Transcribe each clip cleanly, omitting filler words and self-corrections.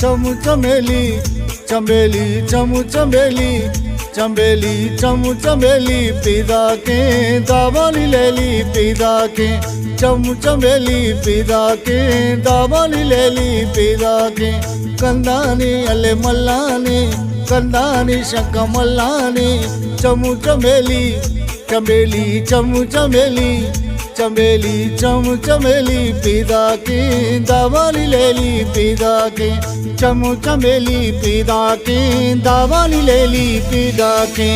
चमू चमेली चमेली चमू चमेली चमेली चमू चमेली पीदा के दावानी लेली पीदा के चमू चमेली पीदा के दावानी लेली पीदा के कंदानी अले मल्लानी कंदानी शंक मल्लानी चमू चमेली चमेली चमू चमेली चमेली चमू चमेली पीदा के दावानी लेली पीदा के चमू चमेली पीदा के दावानी लेली पीदा के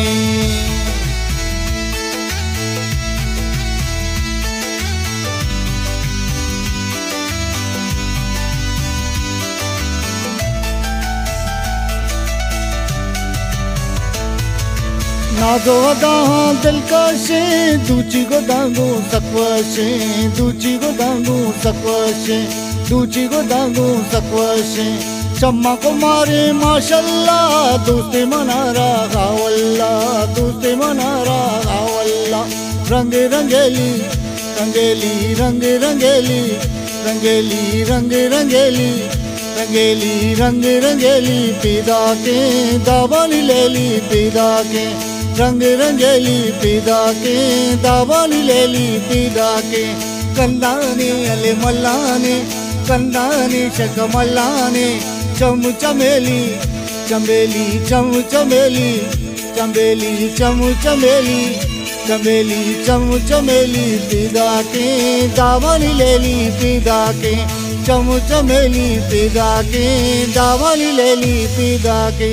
नाजो दाहा दिलकशे दूची गो दांगो सकवशे दूची गो दांगो सकवशे दूची गो दांगो सकवशे शम्मा को मारे माशाल्लाह दोस्ती मनारा गावल्ला दोस्ती मनारा गावल्ला रंग रंगेली रंगेली रंग रंगेली रंगेली रंग रंगेली रंगेली रंग रंगेली पीदा के दावानी लेली पीदा के रंग रंगेली पीदा के दावानी लेली पीदा के कंदानी अले मल्लाने कंदानी शक मल्लाने चमू चमेली चमेली चमू चमेली चमेली चमू चमेली चमेली चमू चमेली पीदा के दावानी लेली पीदा के चमू चमेली पीदा के दावानी लेली पीदा के।